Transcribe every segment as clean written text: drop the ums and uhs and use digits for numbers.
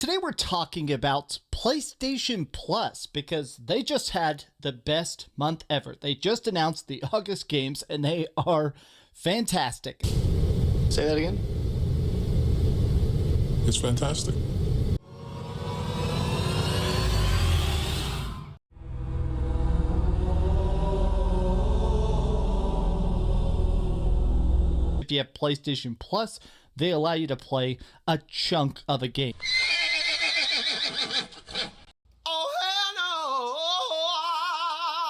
Today we're talking about PlayStation Plus because they just had the best month ever. They just announced the August games and they are fantastic. Say that again. It's fantastic. If you have PlayStation Plus, they allow you to play a chunk of a game.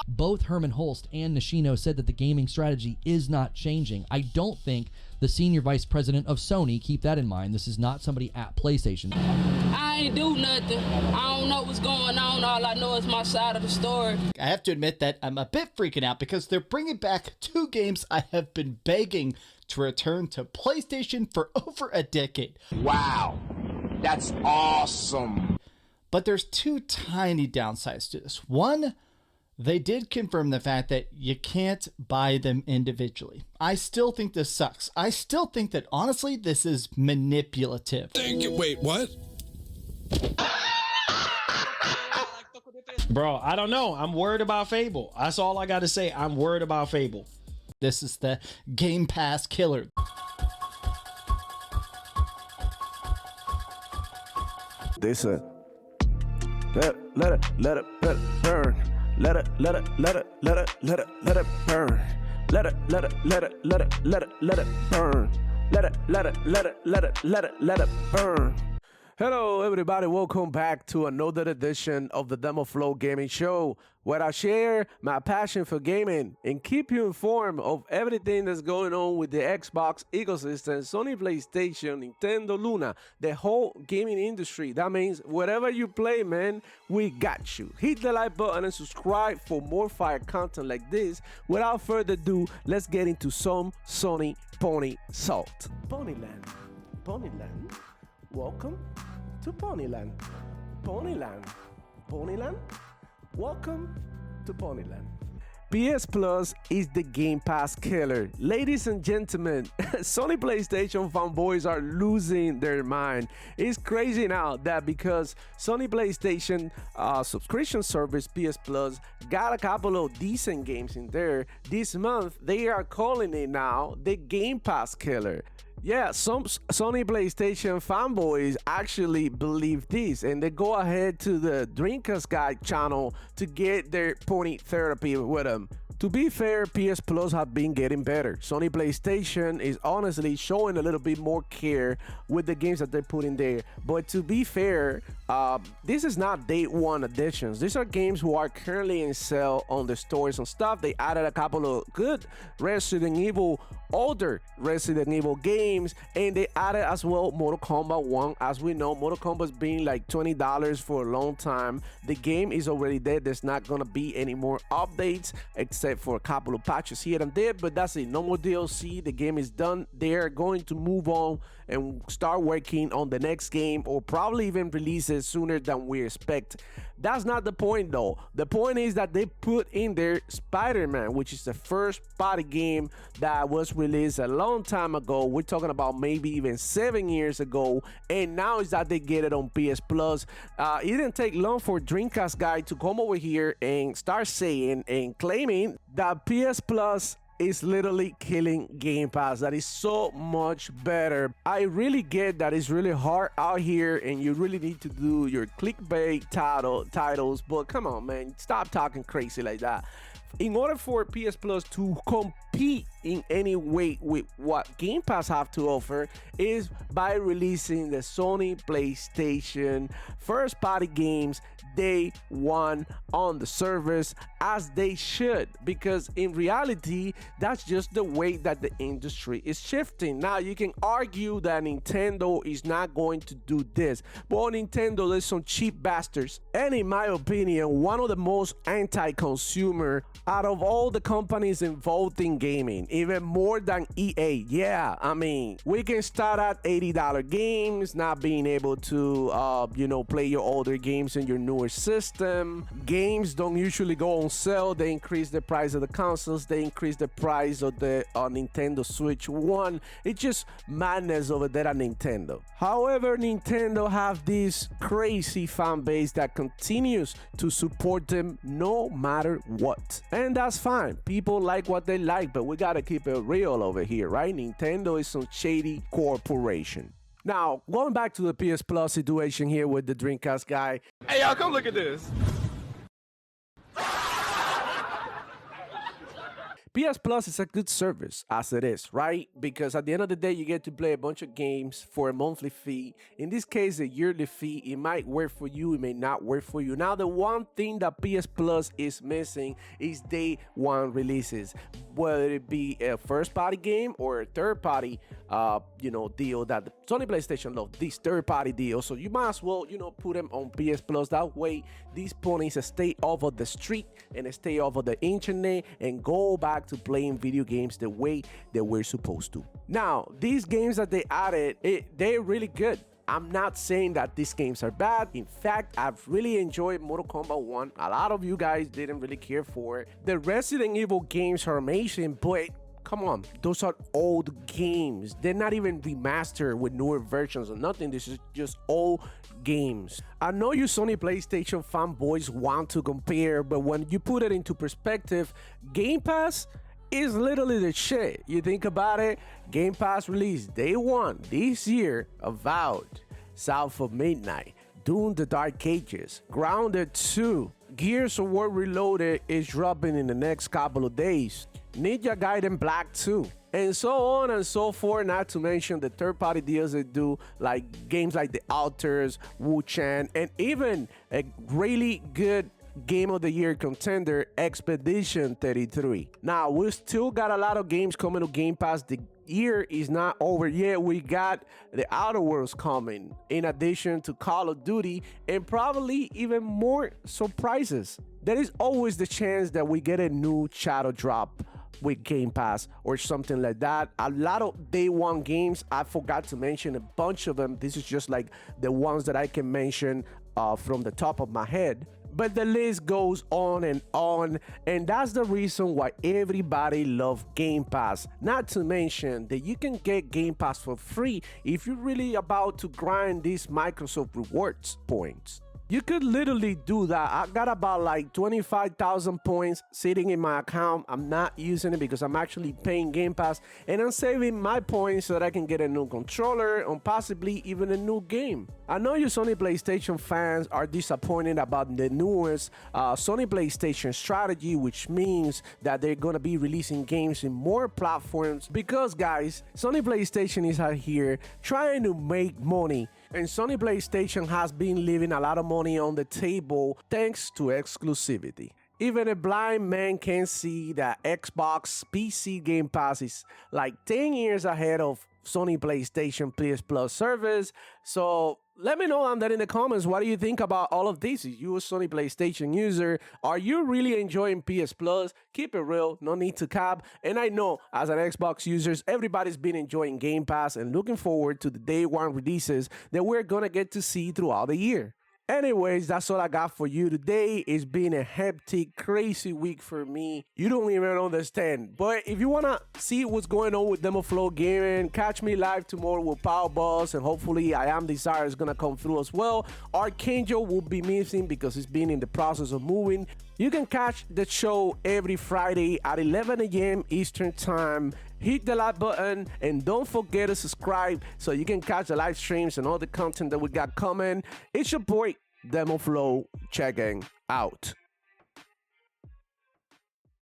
Both Herman Hulst and Nishino said that the gaming strategy is not changing. I don't think the senior vice president of Sony, keep that in mind, this is not somebody at PlayStation. I ain't do nothing. I don't know what's going on. All I know is my side of the story. I have to admit that I'm a bit freaking out because they're bringing back two games I have been begging to return to PlayStation for over a decade. Wow, that's awesome. But there's two tiny downsides to this. One, they did confirm the fact that you can't buy them individually. I still think this sucks. I still think that, honestly, this is manipulative. Wait, what? Bro, I don't know. I'm worried about Fable. That's all I got to say. I'm worried about Fable. This is the Game Pass killer. They said, let it burn. Let it burn. Let it burn. Let it burn. Hello, everybody. Welcome back to another edition of the Demo Flow Gaming Show, where I share my passion for gaming and keep you informed of everything that's going on with the Xbox ecosystem, Sony PlayStation, Nintendo Luna, the whole gaming industry. That means whatever you play, man, we got you. Hit the like button and subscribe for more fire content like this. Without further ado, let's get into some Sony Pony Salt. Ponyland. Welcome to Ponyland. Ponyland. Welcome to Ponyland. PS Plus is the Game Pass killer. Ladies and gentlemen, Sony PlayStation fanboys are losing their mind. It's crazy now that because Sony PlayStation subscription service PS Plus got a couple of decent games in there, this month they are calling it now the Game Pass killer. Yeah, some Sony PlayStation fanboys actually believe this, and they go ahead to the Dreamcast Guy channel to get their pony therapy with them. To be fair, PS Plus have been getting better. Sony PlayStation is honestly showing a little bit more care with the games that they put in there. But to be fair, this is not day one additions. These are games who are currently in sale on the stores and stuff. They added a couple of good older Resident Evil games, and they added as well Mortal Kombat 1. As we know, Mortal Kombat's been like $20 for a long time. The game is already dead. There's not gonna be any more updates except for a couple of patches here and there, but that's it. No more DLC. The game is done. They're going to move on and start working on the next game, or probably even release it sooner than we expect. That's not the point though. The point is that they put in there Spider-Man, which is the first party game that was released a long time ago. We're talking about maybe even 7 years ago, and now is that they get it on PS Plus. It didn't take long for Dreamcast Guy to come over here and start saying and claiming that PS Plus is literally killing Game Pass. That is so much better. I really get that it's really hard out here and you really need to do your clickbait titles, but come on, man, stop talking crazy like that. In order for PS Plus to compete in any way with what Game Pass have to offer is by releasing the Sony PlayStation first party games day one on the service, as they should, because in reality that's just the way that the industry is shifting. Now you can argue that Nintendo is not going to do this, but on Nintendo there's some cheap bastards, and in my opinion one of the most anti-consumer out of all the companies involved in gaming, even more than EA. Yeah, I mean, we can start got at $80 games, not being able to, play your older games in your newer system. Games don't usually go on sale. They increase the price of the consoles. They increase the price of the Nintendo Switch 1. It's just madness over there at Nintendo. However, Nintendo have this crazy fan base that continues to support them no matter what. And that's fine. People like what they like, but we gotta keep it real over here, right? Nintendo is some shady corporation. Now, going back to the PS Plus situation here with the Dreamcast guy. Hey, y'all, come look at this. PS Plus is a good service as it is, right? Because at the end of the day, you get to play a bunch of games for a monthly fee. In this case, a yearly fee. It might work for you, it may not work for you. Now, the one thing that PS Plus is missing is day one releases, whether it be a first-party game or a third-party, deal that the Sony PlayStation loves, these third-party deals. So you might as well, put them on PS Plus. That way, these ponies stay off of the street and stay off of the internet and go back to playing video games the way that we're supposed to. Now, these games that they added, they're really good. I'm not saying that these games are bad. In fact, I've really enjoyed Mortal Kombat 1. A lot of you guys didn't really care for it. The Resident Evil games are amazing, but come on, those are old games. They're not even remastered with newer versions or nothing. This is just old games. I know you Sony PlayStation fanboys want to compare, but when you put it into perspective, Game Pass is literally the shit. You think about it, Game Pass released day one this year, Avowed, South of Midnight, Doom the Dark Ages, Grounded 2, Gears of War Reloaded is dropping in the next couple of days, Ninja Gaiden Black 2, and so on and so forth, not to mention the third-party deals they do, like games like The Alters, Wu-Chan, and even a really good Game of the Year contender, Expedition 33. Now, we still got a lot of games coming to Game Pass. The year is not over yet. We got the Outer Worlds coming, in addition to Call of Duty, and probably even more surprises. There is always the chance that we get a new shadow drop with Game Pass or something like that. A lot of day one games, I forgot to mention a bunch of them. This is just like the ones that I can mention from the top of my head. But the list goes on, and that's the reason why everybody loves Game Pass. Not to mention that you can get Game Pass for free if you're really about to grind these Microsoft rewards points. You could literally do that. I got about like 25,000 points sitting in my account. I'm not using it because I'm actually paying Game Pass, and I'm saving my points so that I can get a new controller and possibly even a new game. I know you Sony PlayStation fans are disappointed about the newest Sony PlayStation strategy, which means that they're going to be releasing games in more platforms because, guys, Sony PlayStation is out here trying to make money. And Sony PlayStation has been leaving a lot of money on the table thanks to exclusivity. Even a blind man can see that Xbox PC Game Pass is like 10 years ahead of Sony PlayStation PS Plus service. So let me know down there in the comments, what do you think about all of this? If you're a Sony PlayStation user, are you really enjoying PS Plus? Keep it real, no need to cap. And I know as an Xbox user, everybody's been enjoying Game Pass and looking forward to the day one releases that we're gonna get to see throughout the year. Anyways, that's all I got for you today. It's been a hectic, crazy week for me. You don't even understand. But if you want to see what's going on with Demo Flow Gaming, catch me live tomorrow with Power Boss, and hopefully I Am Desire is going to come through as well. Archangel will be missing because he's been in the process of moving. You can catch the show every Friday at 11 a.m. Eastern Time. Hit the like button and don't forget to subscribe so you can catch the live streams and all the content that we got coming. It's your boy, Demo Flow, checking out.